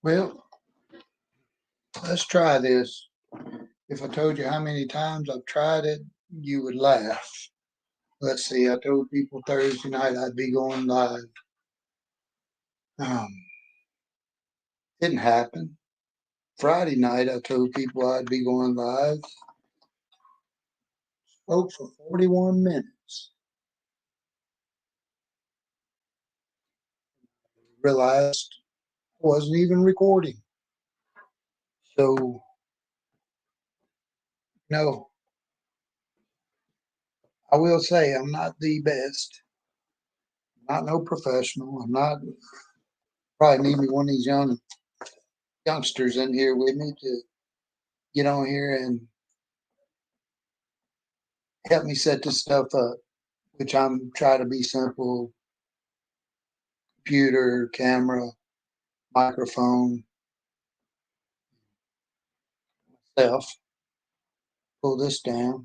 Well, let's try this. If I told you how many times I've tried it, you would laugh. Let's see, I told people Thursday night I'd be going live. Um, didn't happen. Friday night I told people I'd be going live. Spoke for 41 minutes. Realized I wasn't even recording. So, no, I will say I'm not the best. I'm not no professional. I'm not, probably need me one of these youngsters in here with me to get on here and help me set this stuff up, which I'm trying to be simple: computer, camera, microphone, self. Pull this down.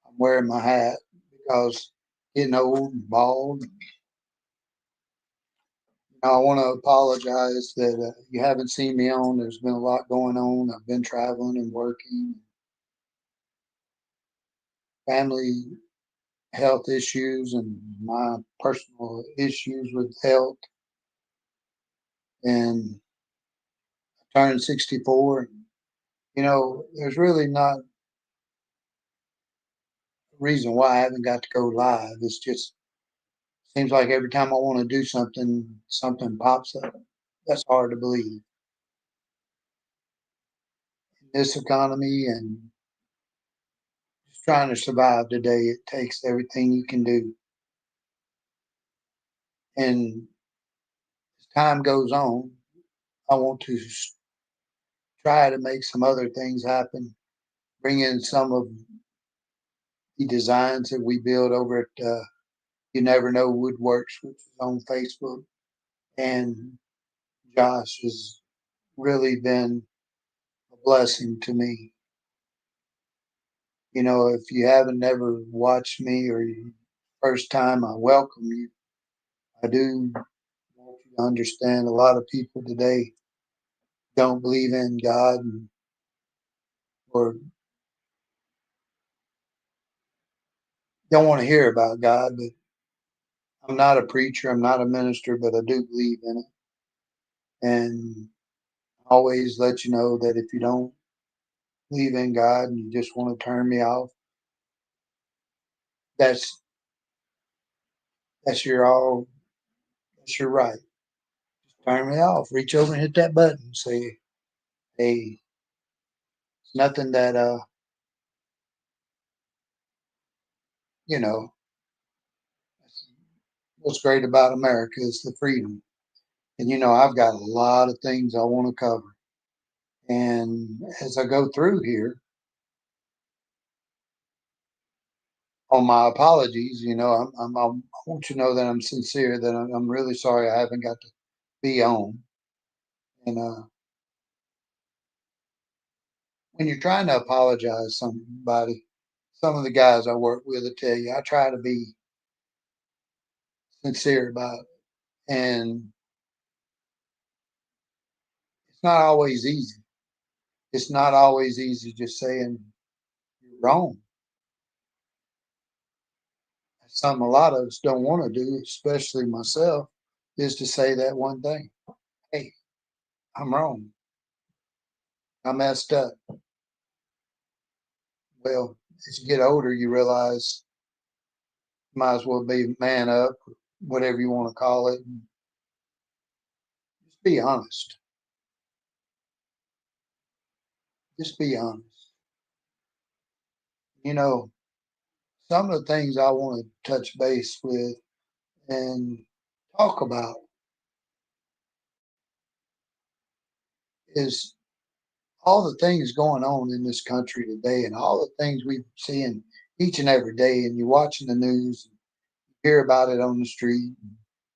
I'm wearing my hat because getting old and bald. I want to apologize that you haven't seen me on. There's been a lot going on. I've been traveling and working, family health issues, and my personal issues with health. And I turned 64. There's really not a reason why I haven't got to go live. It's just seems like every time I want to do something, something pops up. That's hard to believe in this economy and just trying to survive today. It takes everything you can do. And as time goes on, I want to try to make some other things happen, bring in some of the designs that we build over at You Never Know Woodworks, which is on Facebook. And Josh has really been a blessing to me. If you haven't ever watched me or first time, I welcome you. I do want you to understand a lot of people today don't believe in God or don't want to hear about God, but I'm not a preacher, I'm not a minister, but I do believe in it. And I always let you know that if you don't believe in God and you just want to turn me off, that's that's your all that's your right. Just turn me off. Reach over and hit that button. Say, hey, it's nothing that you know, what's great about America is the freedom. And I've got a lot of things I want to cover. And as I go through here, on my apologies, I want you to know that I'm sincere, that I'm really sorry I haven't got to be on. And when you're trying to apologize to somebody, some of the guys I work with will tell you I try to be sincere about it. And it's not always easy. It's not always easy just saying you're wrong. Something a lot of us don't want to do, especially myself, is to say that one thing. Hey, I'm wrong. I messed up. Well, as you get older, you realize you might as well be man up, whatever you want to call it. And just be honest. Just be honest. You know, some of the things I want to touch base with and talk about is all the things going on in this country today and all the things we're seeing each and every day. And you're watching the news, hear about it on the street,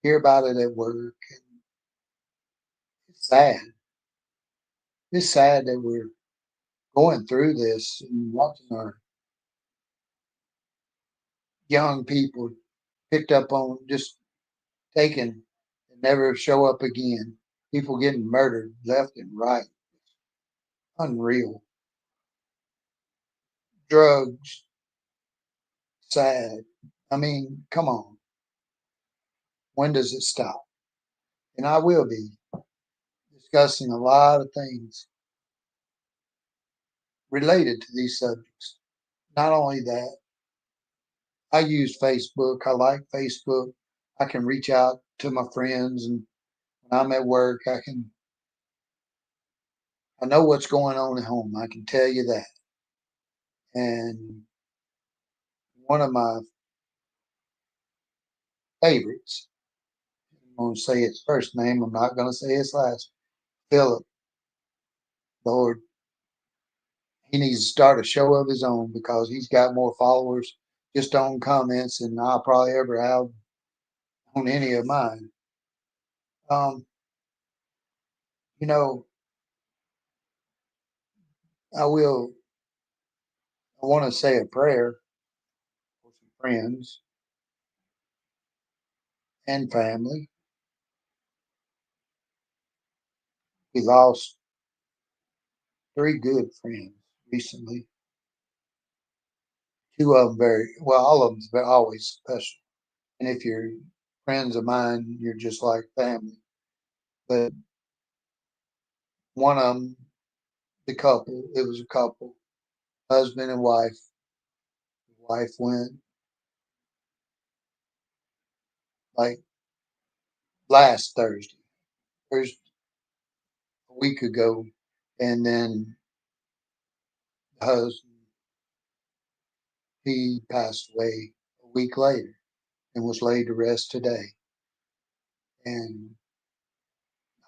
hear about it at work. And it's sad. It's sad that we're going through this and watching our young people picked up on just taken and never show up again. People getting murdered left and right. Unreal. Drugs, sad. I mean, come on. When does it stop? And I will be discussing a lot of things related to these subjects. Not only that, I use Facebook. I like Facebook. I can reach out to my friends, and when I'm at work, I know what's going on at home. I can tell you that. And one of my favorites, I'm going to say his first name. I'm not going to say his last. Philip. Lord, he needs to start a show of his own because he's got more followers just on comments than I'll probably ever have on any of mine. Um, you know, I will. I want to say a prayer for some friends and family. We lost three good friends recently. Two of them very well. All of them's always special. And if you're friends of mine, you're just like family. But one of them, the couple, it was a couple, husband and wife. The wife went like last Thursday, a week ago, and then the husband he passed away a week later and was laid to rest today. And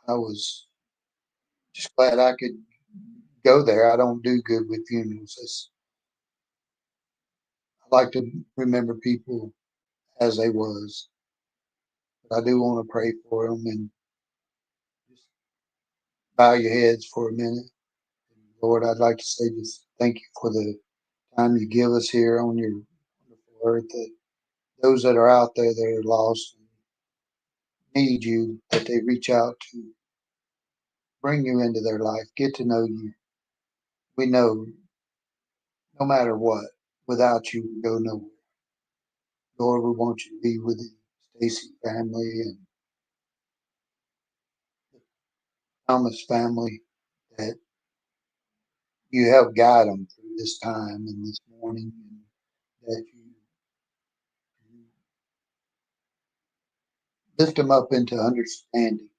I was just glad I could go there. I don't do good with funerals. I like to remember people as they was, but I do want to pray for them and just bow your heads for a minute. Lord, I'd like to say just thank you for the time you give us here on your wonderful earth. That those that are out there that are lost and need you, that they reach out to bring you into their life, get to know you. We know no matter what, without you, we go nowhere. Lord, we want you to be with the Stacy family and the Thomas family, that you help guide them through this time and this morning, and that you lift them up into understanding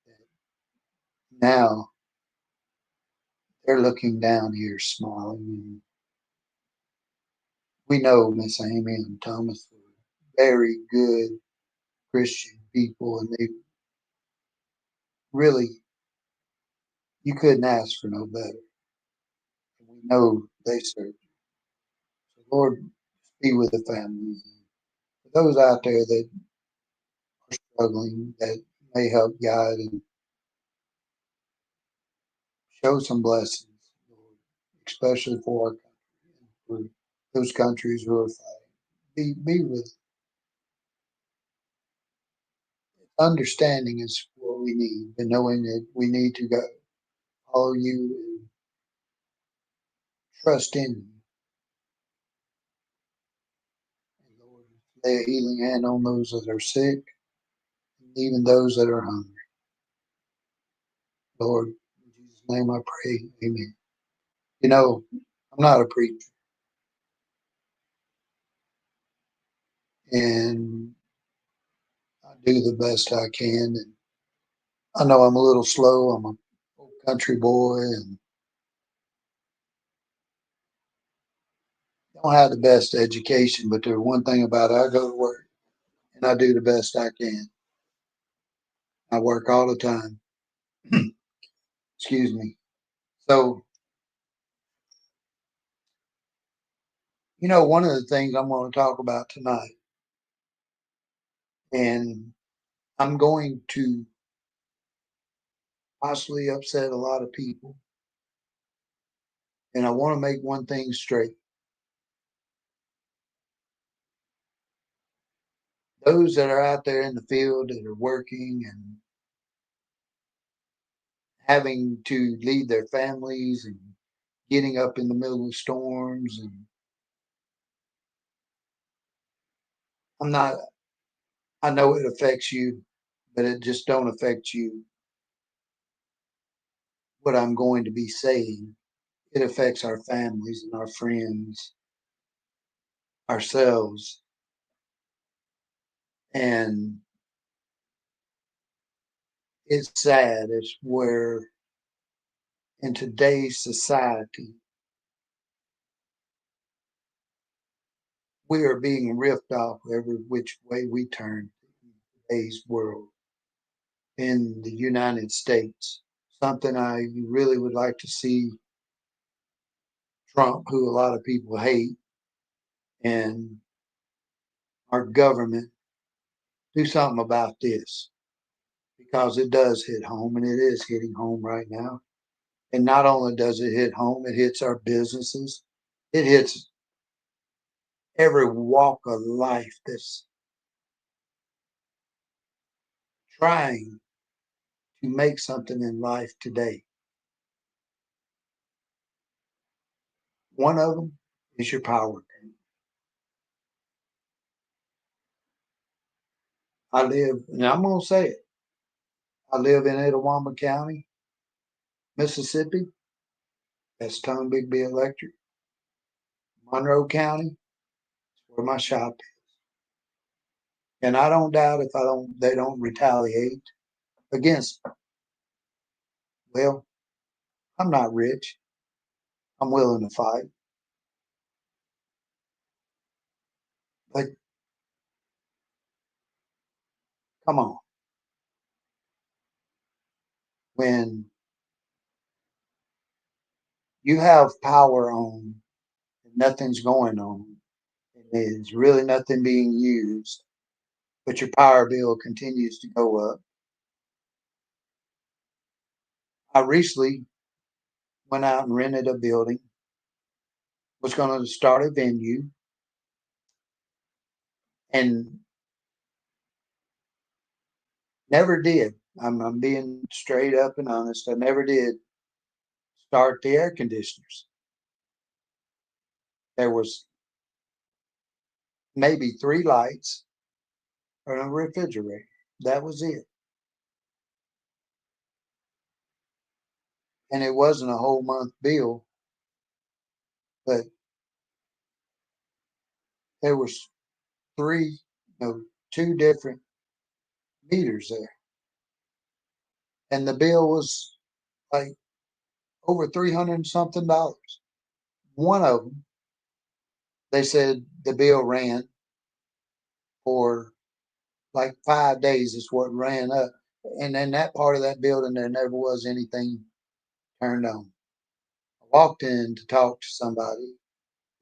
that now they're looking down here smiling. And we know Miss Amy and Thomas were very good Christian people, and they really, you couldn't ask for no better. And we know they served you. So, Lord, be with the families. And for those out there that are struggling, that may help guide and show some blessings, Lord, especially for our country and for those countries who are fighting. Be with understanding is what we need, and knowing that we need to go follow you and trust in you. And Lord, lay a healing hand on those that are sick, and even those that are hungry. Lord, in Jesus' name I pray. Amen. You know, I'm not a preacher, and I do the best I can. And I know I'm a little slow. I'm a old country boy and don't have the best education, but there's one thing about it, I go to work and I do the best I can. I work all the time. Excuse me. So, one of the things I'm going to talk about tonight, and I'm going to possibly upset a lot of people, and I want to make one thing straight. Those that are out there in the field that are working and having to leave their families and getting up in the middle of storms. And I'm not, I know it affects you, but it just don't affect you what I'm going to be saying. It affects our families and our friends, ourselves. And it's sad. It's where in today's society, we are being ripped off every which way we turn in today's world in the United States. Something I really would like to see Trump, who a lot of people hate, and our government do something about this because it does hit home and it is hitting home right now. And not only does it hit home, it hits our businesses, it hits every walk of life that's trying to make something in life today. One of them is your power. I live, and I'm going to say it, I live in Etowah County, Mississippi. That's Tombigbee Electric. Monroe County, where my shop is. And I don't doubt if they don't retaliate against me. Well, I'm not rich. I'm willing to fight. But come on, when you have power on and nothing's going on, and there's really nothing being used, but your power bill continues to go up. I recently went out and rented a building, was going to start a venue, and never did. I'm being straight up and honest. I never did start the air conditioners. There was maybe three lights and a refrigerator. That was it. And it wasn't a whole month bill, but there was three, no, two different meters there. And the bill was like over 300 and something dollars. One of them, they said the bill ran for like 5 days is what ran up. And in that part of that building, there never was anything turned on. I walked in to talk to somebody,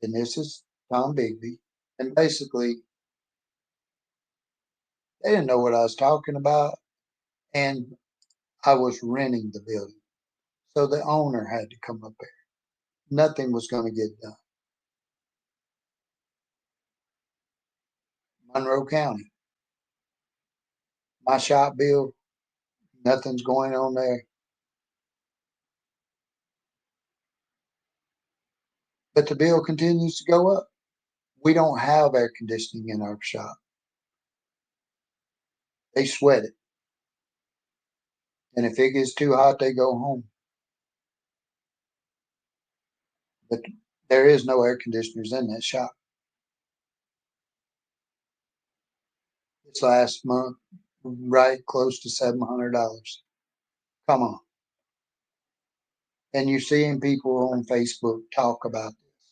and this is Tombigbee. And basically, they didn't know what I was talking about. And I was renting the building. So the owner had to come up there. Nothing was going to get done. Monroe County, my shop bill, nothing's going on there. But the bill continues to go up. We don't have air conditioning in our shop. They sweat it. And if it gets too hot, they go home. But there is no air conditioners in that shop. It's last month, right close to $700. Come on. And you're seeing people on Facebook talk about this.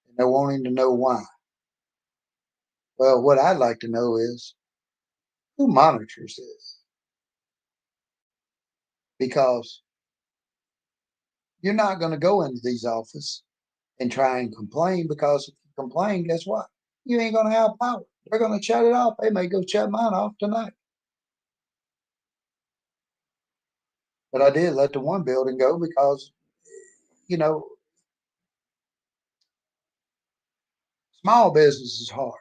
And they're wanting to know why. Well, what I'd like to know is who monitors this? Because you're not going to go into these offices and try and complain, because if you complain, guess what? You ain't going to have power. They're going to shut it off. They may go shut mine off tonight. But I did let the one building go because, you know, small business is hard.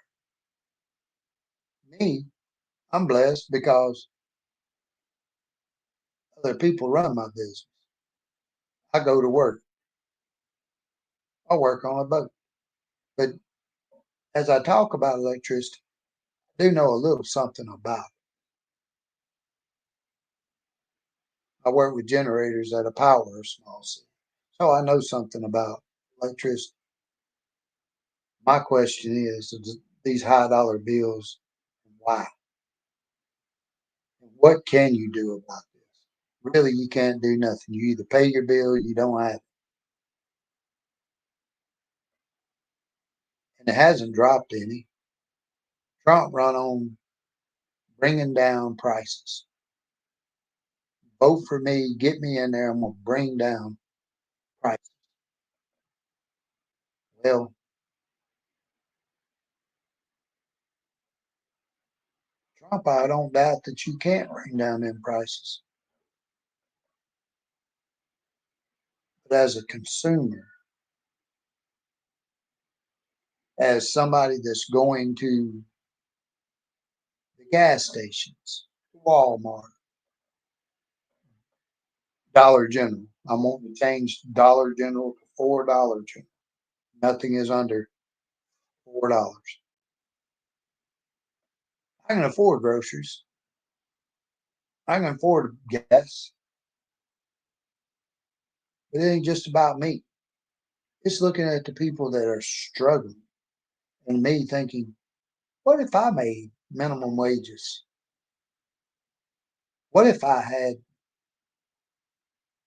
Me, I'm blessed because Other people run my business. I go to work. I work on a boat. But as I talk about electricity, I do know a little something about it. I work with generators that power a small city. So I know something about electricity. My question is these high dollar bills, why? What can you do about this? Really, you can't do nothing. You either pay your bill, or you don't have it. And it hasn't dropped any. Trump run on bringing down prices. Vote for me, get me in there. I'm gonna bring down prices. Well, Trump, I don't doubt that you can't bring down them prices. But as a consumer, as somebody that's going to the gas stations, Walmart, Dollar General, I'm wanting to change Dollar General to $4 General. Nothing is under $4. I can afford groceries. I can afford gas, but it ain't just about me. It's looking at the people that are struggling and me thinking, what if I made minimum wages? What if I had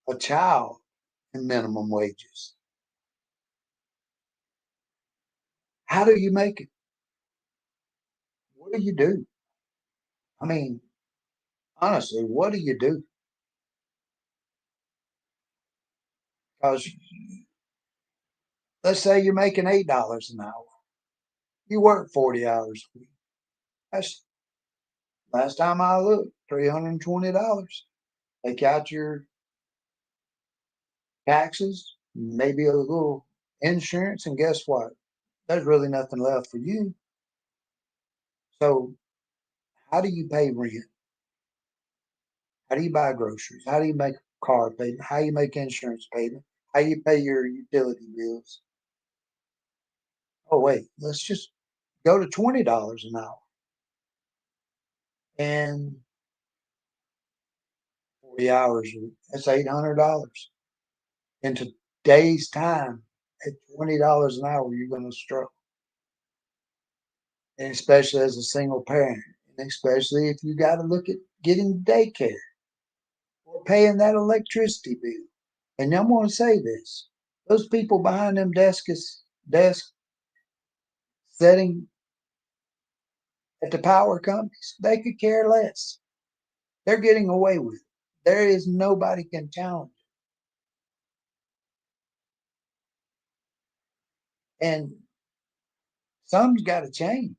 a child in minimum wages? How do you make it? What do you do? I mean, honestly, what do you do? Because let's say you're making $8 an hour. You work 40 hours a week. That's last time I looked, $320. Take out your taxes, maybe a little insurance, and guess what? There's really nothing left for you. So, how do you pay rent? How do you buy groceries? How do you make a car payment? How do you make insurance payment? How do you pay your utility bills? Oh, wait, let's just go to $20 an hour and 40 hours. That's $800. In today's time, at $20 an hour, you're going to struggle, and especially as a single parent, and especially if you got to look at getting daycare or paying that electricity bill. And I'm going to say this: those people behind them desk setting at the power companies, they could care less. They're getting away with it. There is nobody can challenge it. And something's got to change.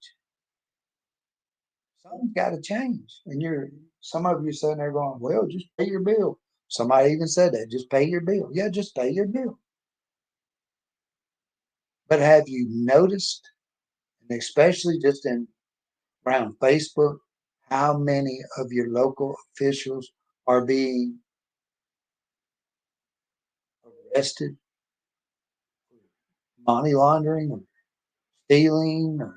Something's got to change. And some of you sitting there going, well, just pay your bill. Somebody even said that, just pay your bill. Yeah, just pay your bill. But have you noticed, and especially just in around Facebook, how many of your local officials are being arrested for money laundering or stealing? Or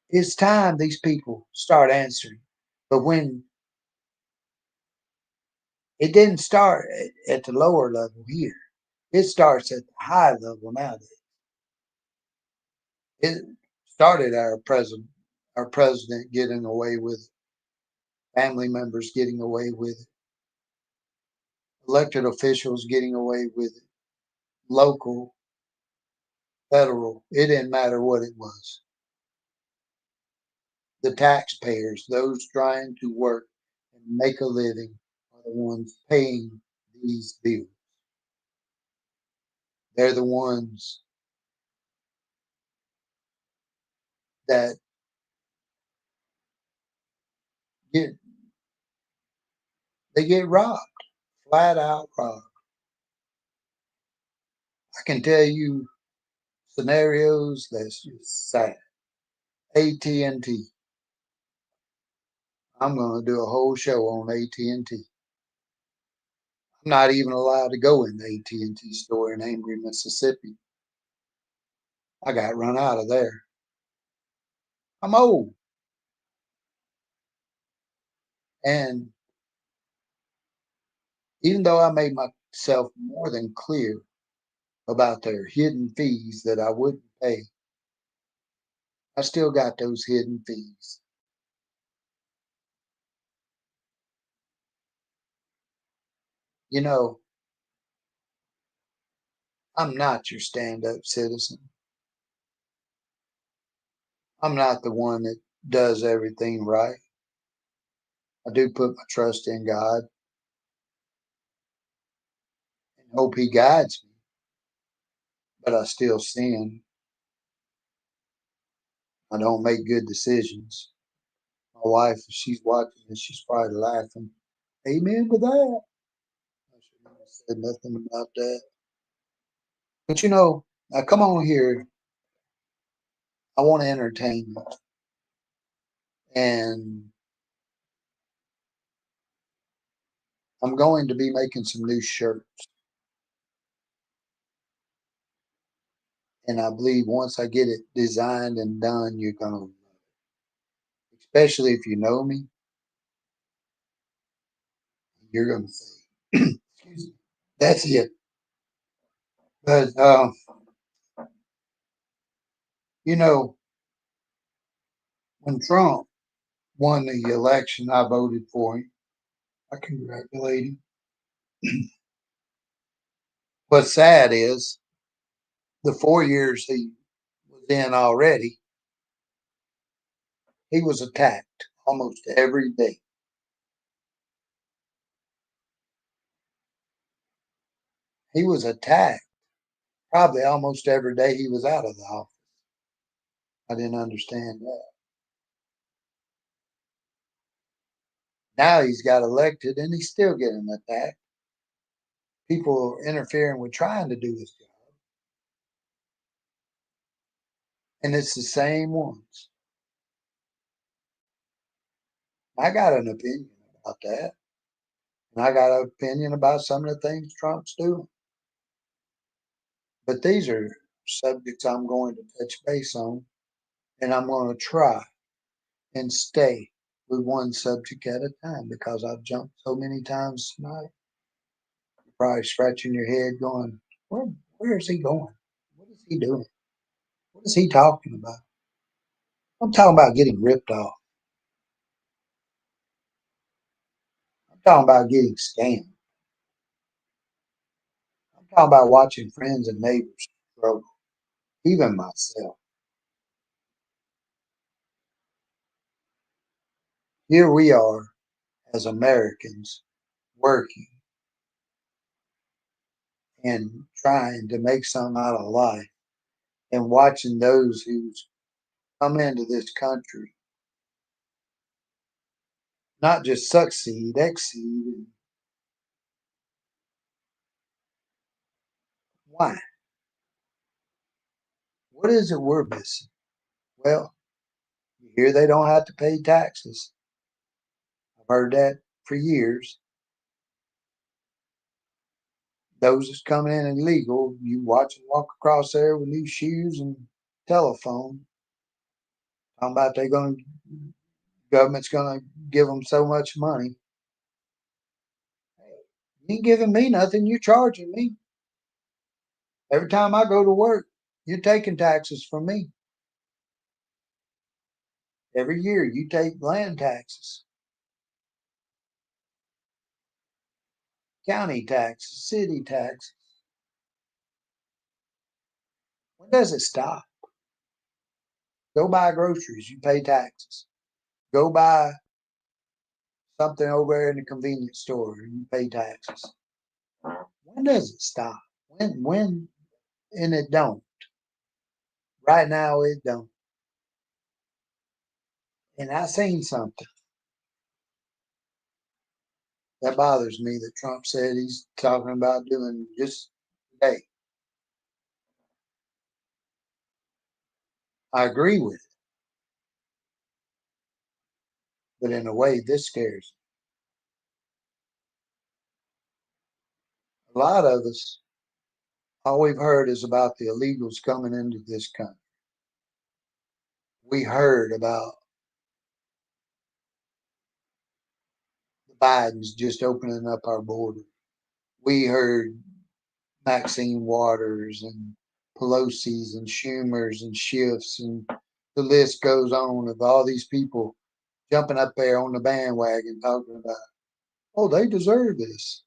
it's time these people start answering. But when it didn't start at the lower level here, it starts at the high level nowadays. It started our president getting away with it, family members getting away with it, elected officials getting away with it, local, federal. It didn't matter what it was. The taxpayers, those trying to work and make a living, are the ones paying these bills. They're the ones that get they get robbed, flat out robbed. I can tell you scenarios that's just sad. AT&T, I'm going to do a whole show on AT&T. I'm not even allowed to go in the AT&T store in Ambry, Mississippi. I got run out of there. I'm old. And even though I made myself more than clear about their hidden fees that I wouldn't pay, I still got those hidden fees. You know, I'm not your stand up citizen. I'm not the one that does everything right. I do put my trust in God and hope He guides me, but I still sin. I don't make good decisions. My wife, if she's watching this, she's probably laughing. Amen to that. I shouldn't have said nothing about that. But I come on here. I want to entertain you, and I'm going to be making some new shirts. And I believe once I get it designed and done, you're gonna love it. Especially if you know me, you're gonna say, "Excuse me, that's it." But you know, when Trump won the election, I voted for him. I congratulate him. What's sad is the 4 years he was in already, he was attacked almost every day. He was attacked probably almost every day he was out of the office. I didn't understand that. Now he's got elected and he's still getting attacked. People are interfering with trying to do his job. And it's the same ones. I got an opinion about that. And I got an opinion about some of the things Trump's doing. But these are subjects I'm going to touch base on. And I'm going to try and stay with one subject at a time because I've jumped so many times tonight. You're probably scratching your head going, where is he going? What is he doing? What is he talking about? I'm talking about getting ripped off. I'm talking about getting scammed. I'm talking about watching friends and neighbors struggle, even myself. Here we are as Americans working and trying to make something out of life and watching those who's come into this country not just succeed, exceed. Why? What is it we're missing? Well, here they don't have to pay taxes. I've heard that for years. Those that's coming in illegal, you watch them walk across there with new shoes and telephone. Talking about government's gonna give them so much money. Hey, you ain't giving me nothing. You're charging me every time I go to work. You're taking taxes from me every year. You take land taxes, county taxes, city taxes. When does it stop? Go buy groceries. You pay taxes. Go buy something over there in the convenience store. You pay taxes. When does it stop? When? And it don't. Right now, it don't. And I seen something that bothers me that Trump said he's talking about doing just today. I agree with it. But in a way, this scares me. A lot of us, all we've heard is about the illegals coming into this country. We heard about the Bidens just opening up our border. We heard Maxine Waters and Pelosi's and Schumer's and Schiff's, and the list goes on of all these people jumping up there on the bandwagon talking about, oh, they deserve this.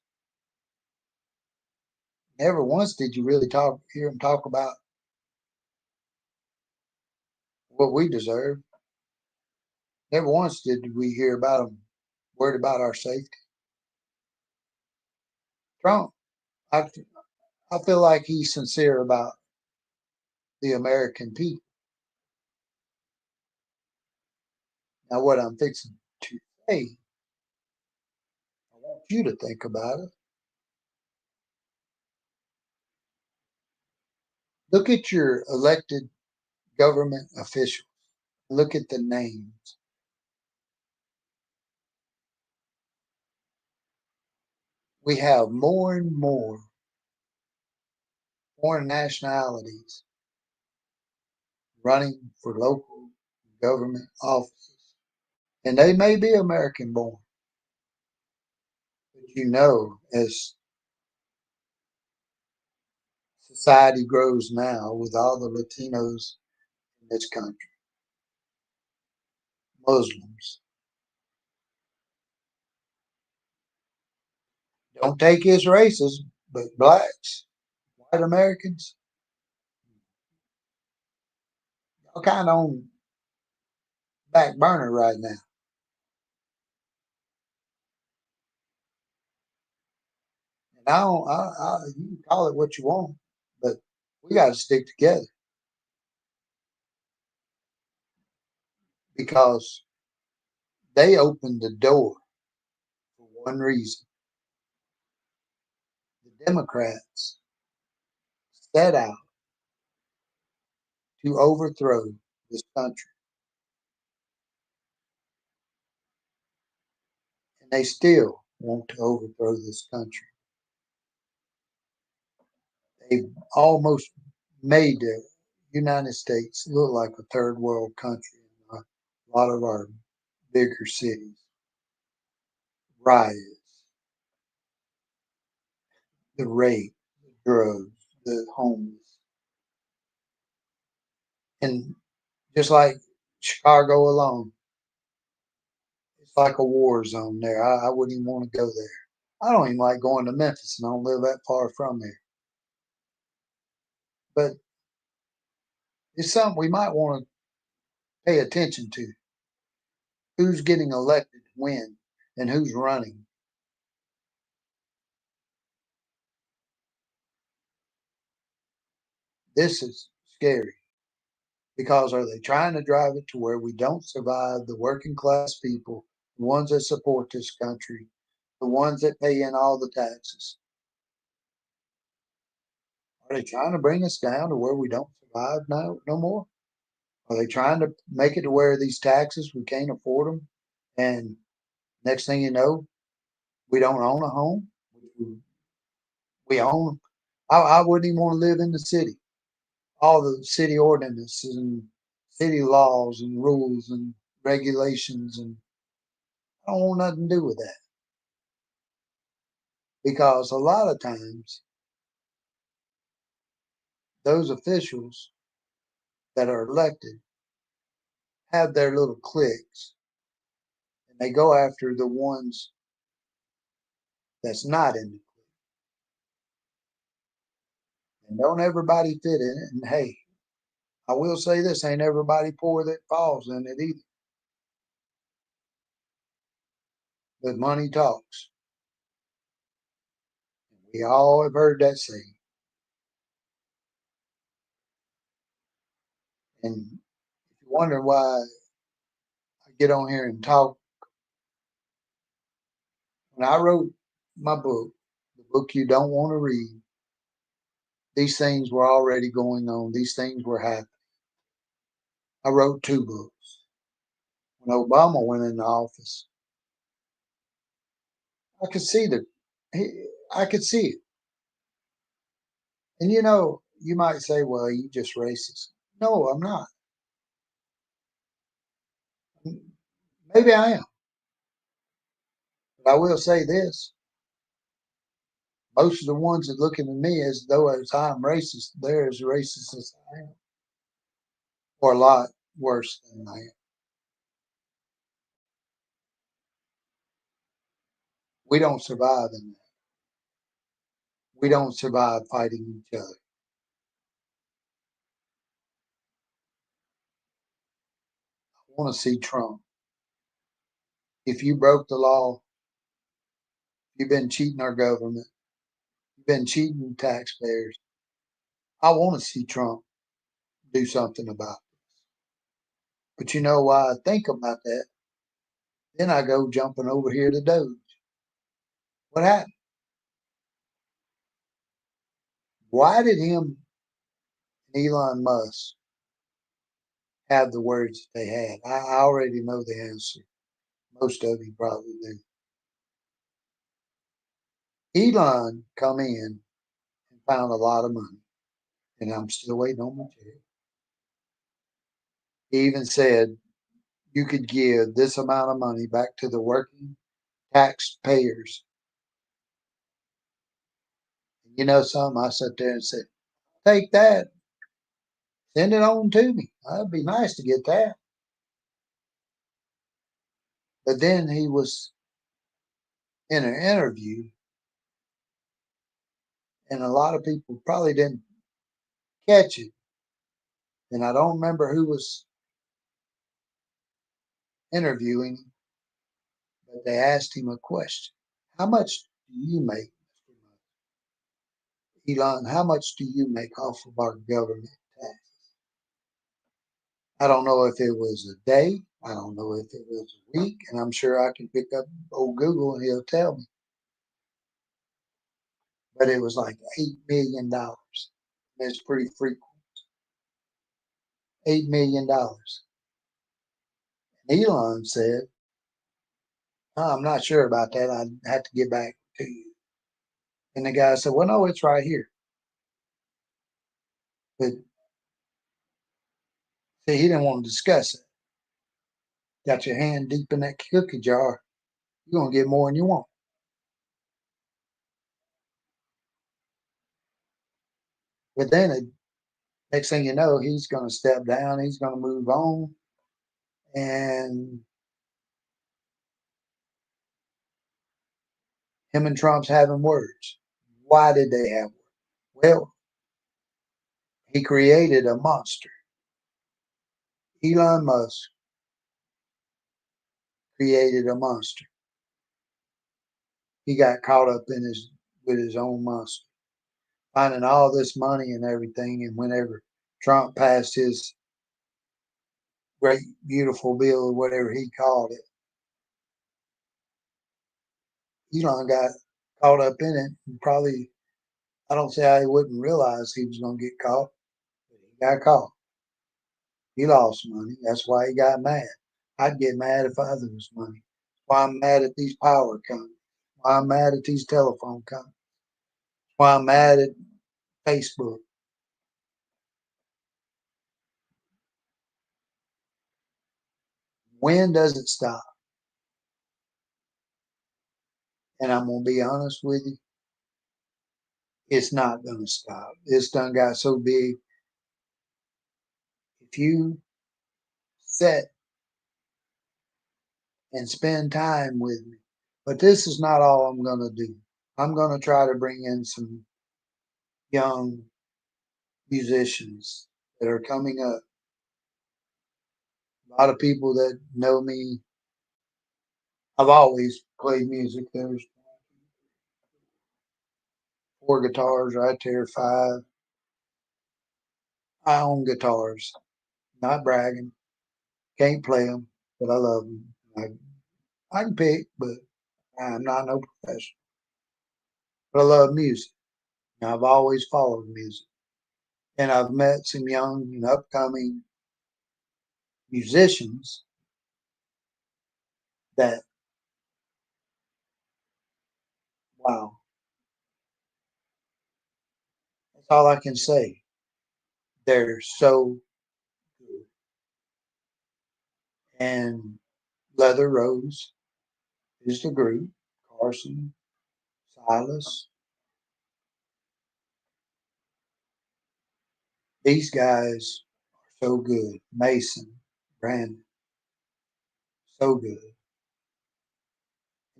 Never once did you really hear them talk about what we deserve. Never once did we hear about them worried about our safety. Trump, I, I feel like he's sincere about the American people. Now, what I'm fixing to say, I want you to think about it. Look at your elected government officials. Look at the names. We have more and more foreign nationalities running for local government offices. And they may be American born, but as society grows now with all the Latinos in this country, Muslims, don't take his races, but blacks, white Americans, all kind of on back burner right now. And you can call it what you want, but we got to stick together because they opened the door for one reason. The Democrats set out to overthrow this country, and they still want to overthrow this country. They've almost made the United States look like a third world country in a lot of our bigger cities. Riots, the rape, the drugs, the homeless. And just like Chicago alone, it's like a war zone there. I wouldn't even want to go there. I don't even like going to Memphis, and I don't live that far from there. But it's something we might want to pay attention to. Who's getting elected when and who's running. This is scary because are they trying to drive it to where we don't survive the working class people, the ones that support this country, the ones that pay in all the taxes? Are they trying to bring us down to where we don't survive no more? Are they trying to make it to where these taxes we can't afford them, and next thing you know, we don't own a home? We own. I wouldn't even want to live in the city. All the city ordinances and city laws and rules and regulations, and I don't want nothing to do with that because a lot of times those officials that are elected have their little cliques and they go after the ones that's not in it. And don't everybody fit in it. And hey, I will say this, ain't everybody poor that falls in it either. But money talks. We all have heard that saying. And if you wonder why I get on here and talk, when I wrote my book, the book you don't want to read, these things were already going on. These things were happening. I wrote two books. when Obama went into office. I could see I could see it. And you might say, well, you just racist. No, I'm not. Maybe I am. But I will say this. Most of the ones that looking at me as though as I'm racist, they're as racist as I am. Or a lot worse than I am. We don't survive in that. We don't survive fighting each other. I want to see Trump. If you broke the law, you've been cheating our government, you've been cheating taxpayers. I want to see Trump do something about it. But you know why I think about that? Then I go jumping over here to Doge. What happened? Why did him and Elon Musk have the words that they had? I already know the answer. Most of you probably do. Elon come in and found a lot of money, and I'm still waiting on my check. He even said you could give this amount of money back to the working taxpayers. You know something? I sat there and said, take that, send it on to me. That'd be nice to get that. But then he was in an interview, and a lot of people probably didn't catch it. And I don't remember who was interviewing him, but they asked him a question. How much do you make, Mr. Elon? How much do you make off of our government tax? I don't know if it was a day. I don't know if it was a week. And I'm sure I can pick up old Google and he'll tell me. But it was like $8 million. It's pretty frequent. $8 million. Elon said, "Oh, I'm not sure about that. I'd have to get back to you." And the guy said, well, no, it's right here. But see, he didn't want to discuss it. Got your hand deep in that cookie jar, you're going to get more than you want. But then next thing you know, he's going to step down. He's going to move on. And him and Trump's having words. Why did they have words? Well, he created a monster. Elon Musk created a monster. He got caught up in with his own monster, finding all this money and everything. And whenever Trump passed his great beautiful bill or whatever he called it, Elon got caught up in it and probably, I don't say I wouldn't realize he was going to get caught, but he got caught. He lost money. That's why he got mad. I'd get mad if I lose money. Why I'm mad at these power companies. Why I'm mad at these telephone companies. Why I'm mad at Facebook. When does it stop? And I'm going to be honest with you, it's not going to stop. It's done got so big. If you sit and spend time with me, but this is not all I'm going to do. I'm going to try to bring in some young musicians that are coming up. A lot of people that know me, I've always played music. There's 4 guitars right there, 5. I own guitars, not bragging. Can't play them, but I love them. I can pick, but I'm not no professional. But I love music. And I've always followed music. And I've met some young and upcoming musicians that, wow, that's all I can say. They're so good. And Leather Rose is the group. Carson, Silas, these guys are so good. Mason, Brandon, so good.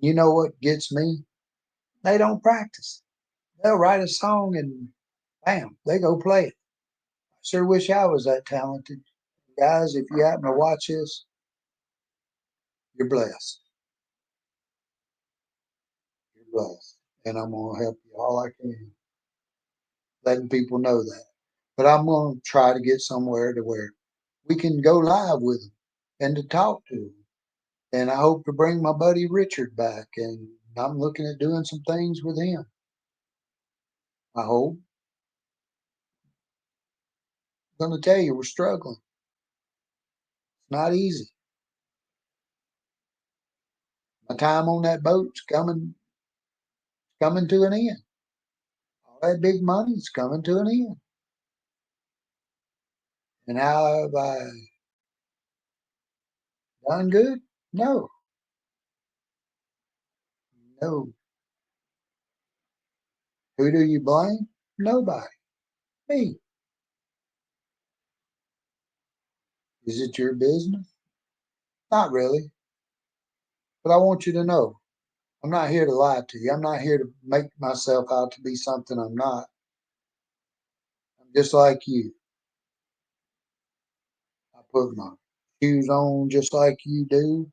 You know what gets me? They don't practice. They'll write a song and bam, they go play it. I sure wish I was that talented. Guys, if you happen to watch this, you're blessed. You're blessed. And I'm going to help you all I can, letting people know that. But I'm going to try to get somewhere to where we can go live with them and to talk to them. And I hope to bring my buddy Richard back. And I'm looking at doing some things with him. I hope. I'm going to tell you, we're struggling. It's not easy. My time on that boat's coming to an end. All that big money's coming to an end. And how have I done good? No, no. Who do you blame? Nobody. Me. Is it your business? Not really. But I want you to know I'm not here to lie to you. I'm not here to make myself out to be something I'm not. I'm just like you. I put my shoes on just like you do,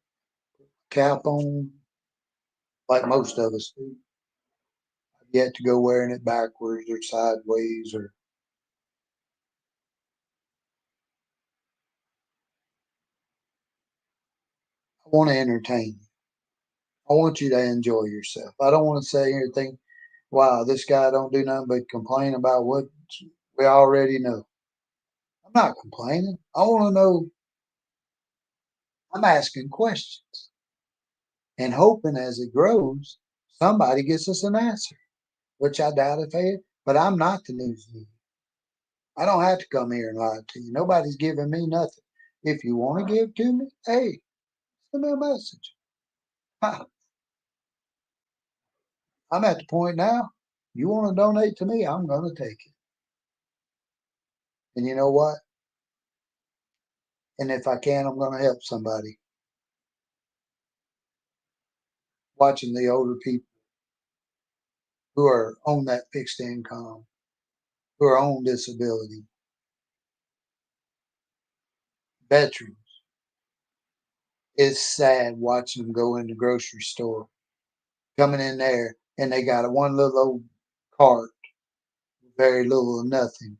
cap on like most of us do. I've yet to go wearing it backwards or sideways or I want to entertain you. I want you to enjoy yourself. I don't want to sit here and think, wow, this guy don't do nothing but complain about what we already know. I'm not complaining. I want to know. I'm asking questions and hoping as it grows, somebody gets us an answer, which I doubt if they, but I'm not the news media. I don't have to come here and lie to you. Nobody's giving me nothing. If you want to give to me, hey, send me a message. I'm at the point now, you want to donate to me, I'm going to take it. And you know what? And if I can, I'm going to help somebody. Watching the older people who are on that fixed income, who are on disability, veterans. It's sad watching them go in the grocery store, coming in there, and they got a one little old cart, very little or nothing,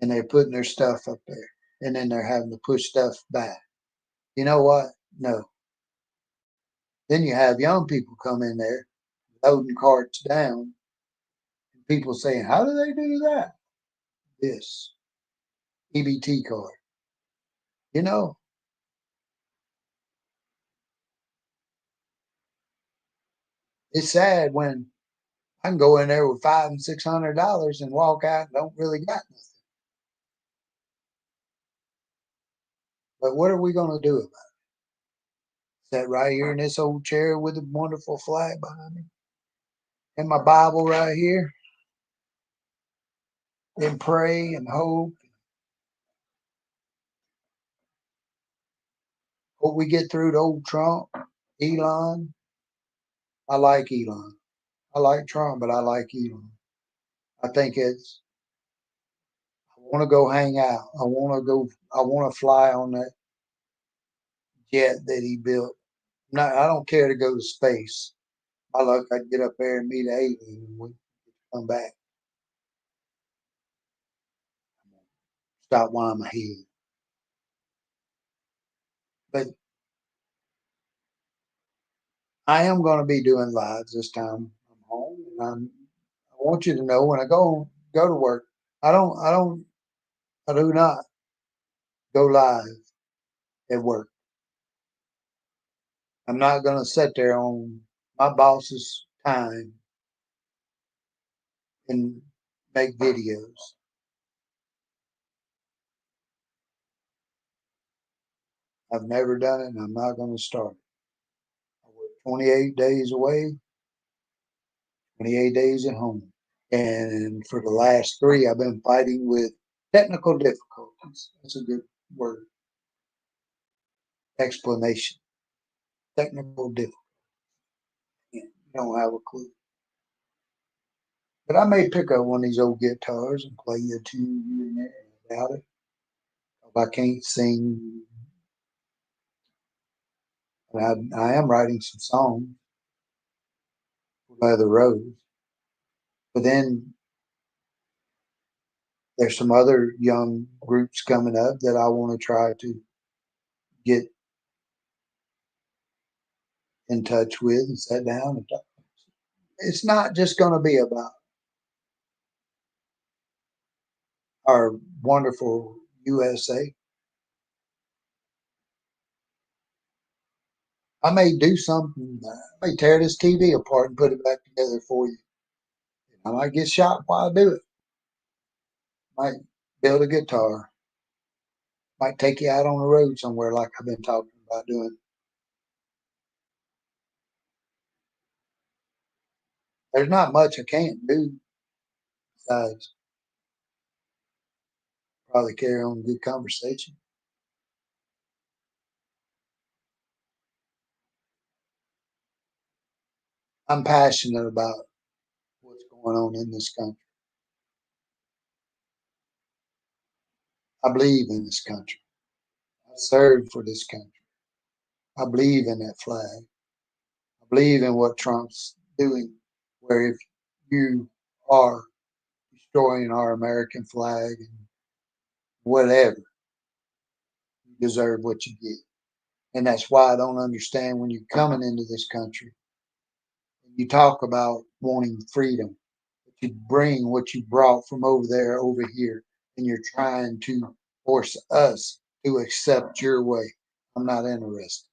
and they're putting their stuff up there, and then they're having to push stuff back. You know what? No. Then you have young people come in there, loading carts down, and people saying, "How do they do that?" This EBT card. You know, it's sad when I can go in there with $500 and $600 and walk out and don't really got nothing. But what are we going to do about it? Sit right here in this old chair with a wonderful flag behind me and my Bible right here and pray and hope. Hope we get through to old Trump, Elon. I like Elon. I like Trump, but I like Elon. I think I want to go hang out. I want to fly on that jet that he built. No, I don't care to go to space. My luck, I'd get up there and meet an alien and we come back. Stop while I'm ahead. But I am going to be doing lives this time. I'm home, and I want you to know when I go to work, I do not go live at work. I'm not going to sit there on my boss's time and make videos. I've never done it, and I'm not going to start it. I work 28 days away, 28 days at home. And for the last 3, I've been fighting with technical difficulties. That's a good word. Explanation. Technical difficulty. You don't have a clue. But I may pick up one of these old guitars and play a tune here and there about it. If I can't sing, I am writing some songs for Leather Rose. But then there's some other young groups coming up that I want to try to get in touch with and sit down and talk. It's not just going to be about our wonderful USA. I may do something. I may tear this TV apart and put it back together for you. I might get shot while I do it. Might build a guitar. Might take you out on the road somewhere like I've been talking about doing. There's not much I can't do besides probably carry on a good conversation. I'm passionate about what's going on in this country. I believe in this country. I serve for this country. I believe in that flag. I believe in what Trump's doing, where if you are destroying our American flag and whatever, you deserve what you get. And that's why I don't understand when you're coming into this country, you talk about wanting freedom, but you bring what you brought from over there over here, and you're trying to force us to accept your way. I'm not interested.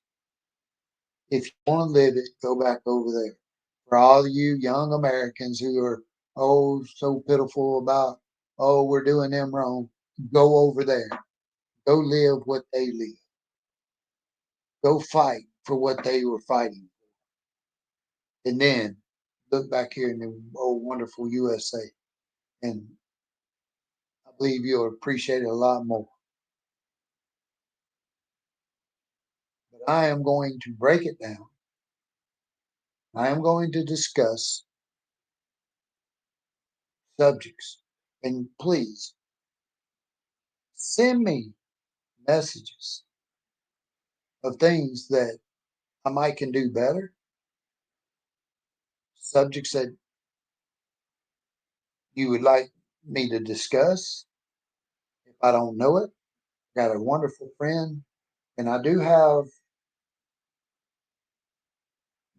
If you want to live it, go back over there. For all of you young Americans who are, oh, so pitiful about, oh, we're doing them wrong, go over there. Go live what they live. Go fight for what they were fighting. And then look back here in the old wonderful USA. And I believe you'll appreciate it a lot more. But I am going to break it down. I am going to discuss subjects. And please send me messages of things that I might can do better, subjects that you would like me to discuss. If I don't know it, got a wonderful friend, and I do have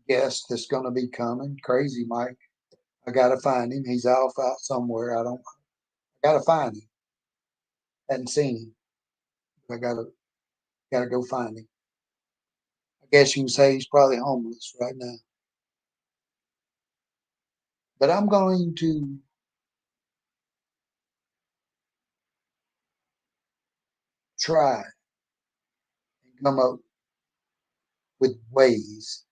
guest that's going to be coming. Crazy Mike. I got to find him. He's off out somewhere. I got to find him. Hadn't seen him. I got to go find him. I guess you can say he's probably homeless right now. But I'm going to try and come up with ways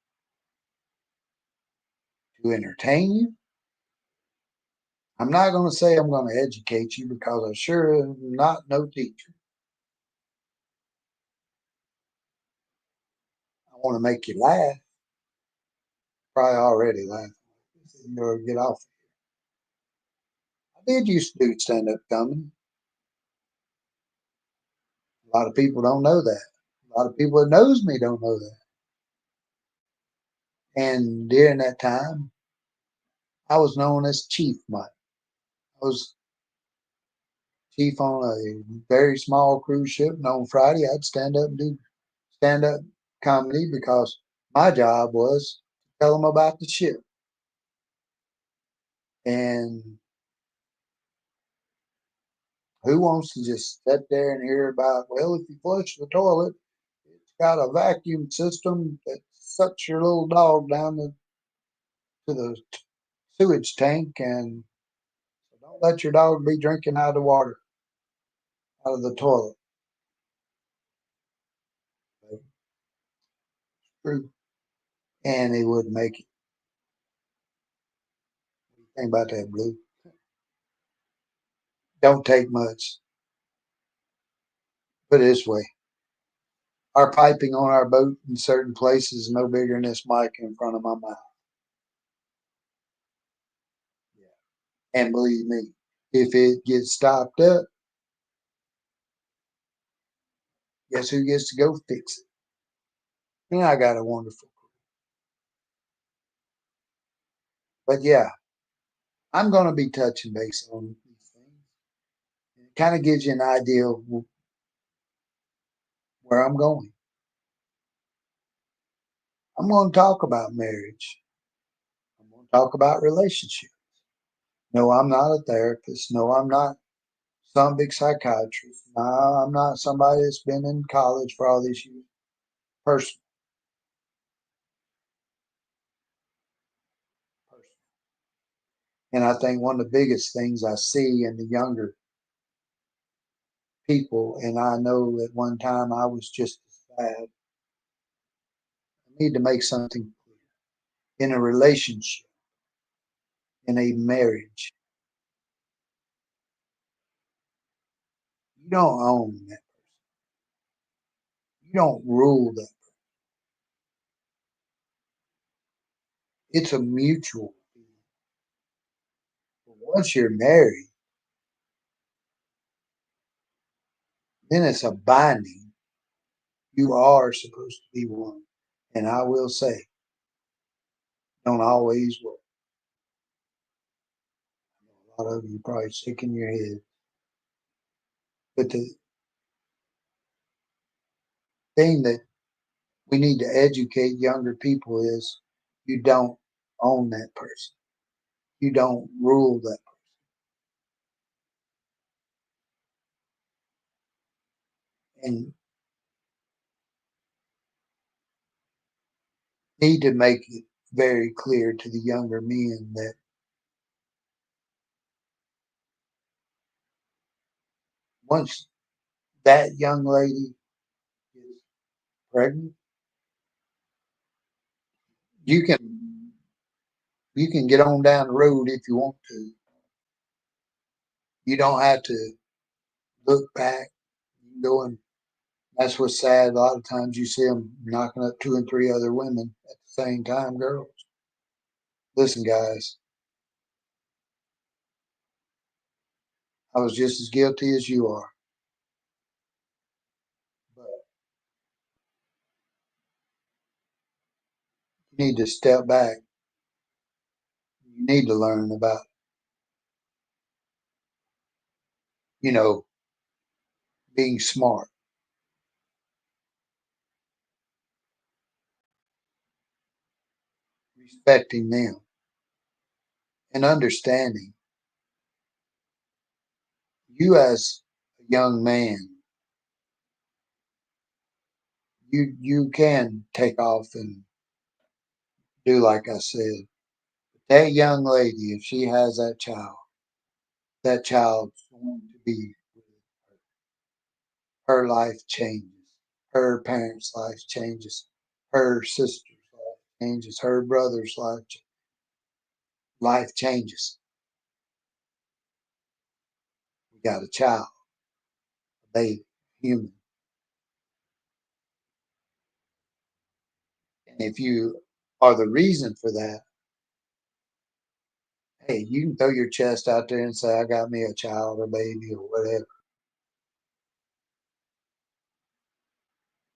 to entertain you. I'm not going to say I'm going to educate you because I sure am not no teacher. I want to make you laugh. Probably already laughing. You'll get off. I did used to do stand up comedy. A lot of people don't know that. A lot of people that knows me don't know that. And during that time, I was known as Chief Mike. I was chief on a very small cruise ship, and on Friday I'd stand up and do stand up comedy because my job was to tell them about the ship. And who wants to just sit there and hear about, well, if you flush the toilet, it's got a vacuum system that sucks your little dog down to the sewage tank, and don't let your dog be drinking out of the water, out of the toilet. True. And he wouldn't make it. Think about that, Blue. Don't take much. Put it this way. Our piping on our boat in certain places is no bigger than this mic in front of my mouth. And believe me, if it gets stopped up, guess who gets to go fix it? And I got a wonderful crew. But yeah, I'm going to be touching base on these things. It kind of gives you an idea of where I'm going. I'm going to talk about marriage. I'm going to talk about relationships. No, I'm not a therapist. No, I'm not some big psychiatrist. No, I'm not somebody that's been in college for all these years. Person, person. And I think one of the biggest things I see in the younger people, and I know at one time I was just as bad, I need to make something clear. In a relationship, in a marriage, you don't own that. You don't rule that. It's a mutual feeling. But once you're married, then it's a binding. You are supposed to be one. And I will say, don't always work. A lot of you probably shaking your head. But the thing that we need to educate younger people is you don't own that person. You don't rule that person. And need to make it very clear to the younger men that once that young lady is pregnant, you can you can get on down the road if you want to. You don't have to look back. You can go and that's what's sad. A lot of times you see them knocking up two and three other women at the same time, girls. Listen, guys, I was just as guilty as you are. But you need to step back. You need to learn about, you know, being smart, respecting them, and understanding you as a young man, you can take off and do like I said. That young lady, if she has that child's going to be her life changes. Her parents' life changes. Her sister's life changes. Her brother's life changes. We got a child, a baby, human. And if you are the reason for that, hey, you can throw your chest out there and say, I got me a child or baby or whatever.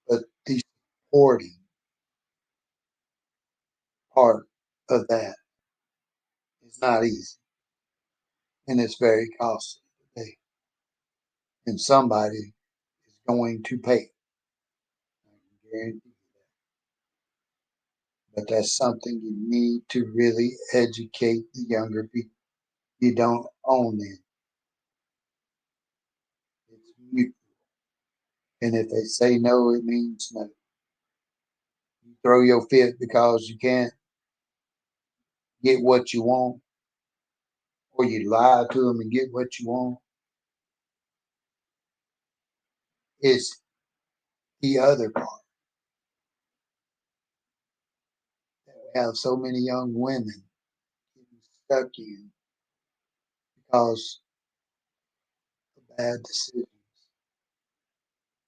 But the supporting part of that is not easy. And it's very costly today. And somebody is going to pay. I can guarantee you that. But that's something you need to really educate the younger people. You don't own them. It's mutual. And if they say no, it means no. You throw your fit because you can't get what you want, or you lie to them and get what you want. It's the other part that we have so many young women getting stuck in because of bad decisions.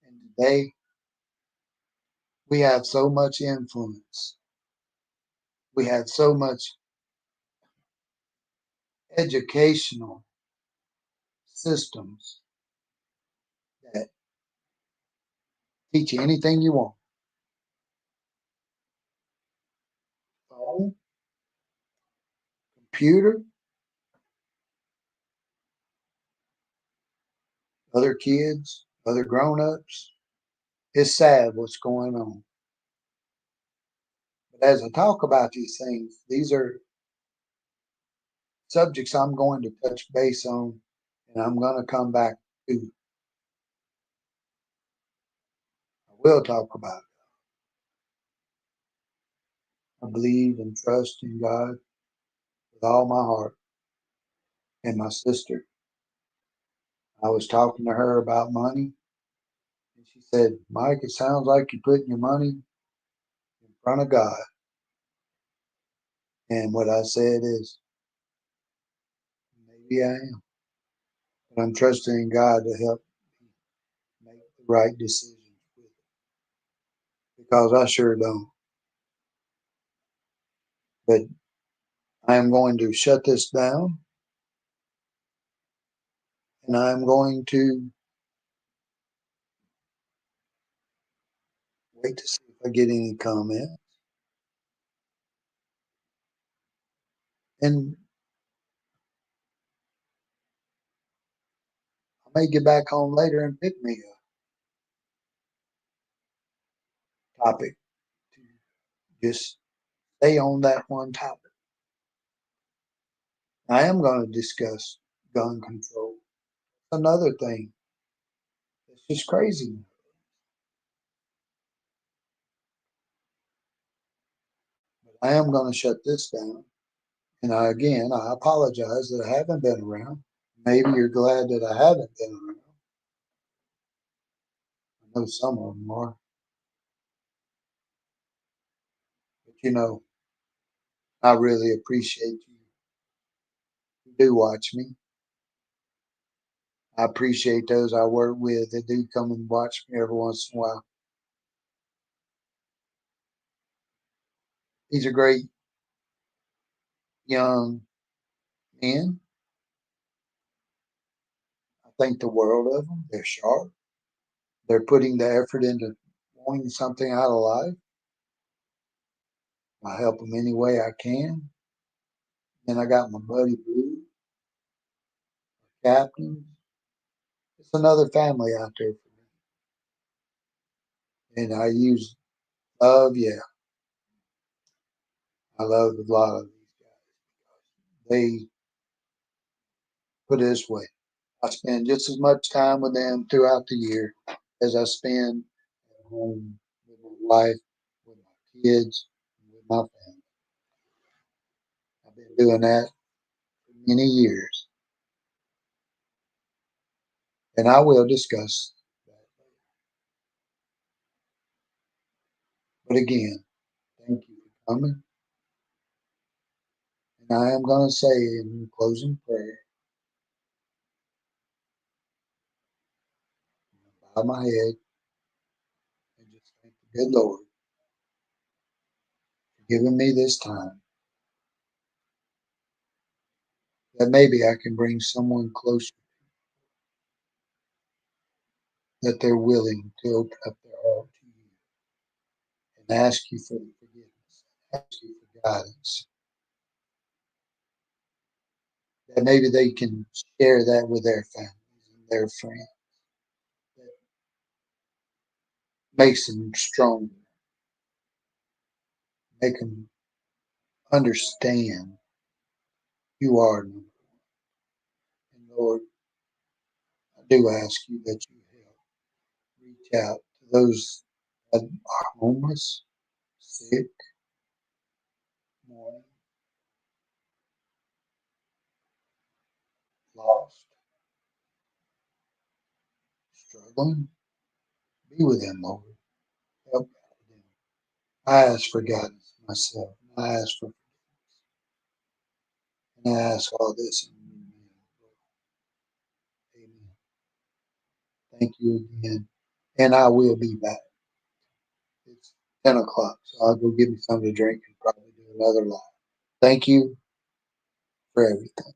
And today, we have so much influence. We have so much educational systems that teach you anything you want. Phone, computer, other kids, other grown-ups. It's sad what's going on. But as I talk about these things, these are subjects I'm going to touch base on and I'm going to come back to. I will talk about it. I believe and trust in God with all my heart. And my sister, I was talking to her about money, and she said, Mike, it sounds like you're putting your money in front of God. And what I said is, maybe I am. But I'm trusting in God to help me make the right decisions with it because I sure don't. But I am going to shut this down and I'm going to wait to see if I get any comment. And I may get back on later and pick me a topic to just stay on that one topic. I am going to discuss gun control. Another thing that's just crazy. But I am going to shut this down. And again, I apologize that I haven't been around. Maybe you're glad that I haven't been around. I know some of them are. But I really appreciate you who do watch me. I appreciate those I work with that do come and watch me every once in a while. These are great young men. I think the world of them. They're sharp. They're putting the effort into wanting something out of life. I help them any way I can. Then I got my buddy Blue, Captain. It's another family out there for me. And I use love, yeah. I love a lot of these guys. They put it this way. I spend just as much time with them throughout the year as I spend at home with my wife, with my kids, and with my family. I've been doing that for many years. And I will discuss that. But again, thank you for coming. And I am going to say in closing prayer, bow my head and just thank the good Lord for giving me this time that maybe I can bring someone closer, that they're willing to open up their heart to you and ask you for the forgiveness, ask you for guidance, that maybe they can share that with their families and their friends. That makes them stronger, make them understand you are number one. And Lord, I do ask you that you help reach out to those that are homeless, sick, mourning, lost, struggling. Be with them, Lord. Help them. I ask for guidance myself. I ask for and I ask all this in your name, Lord. Amen. Thank you again. And I will be back. It's 10 o'clock, so I'll go get me something to drink and probably do another live. Thank you for everything.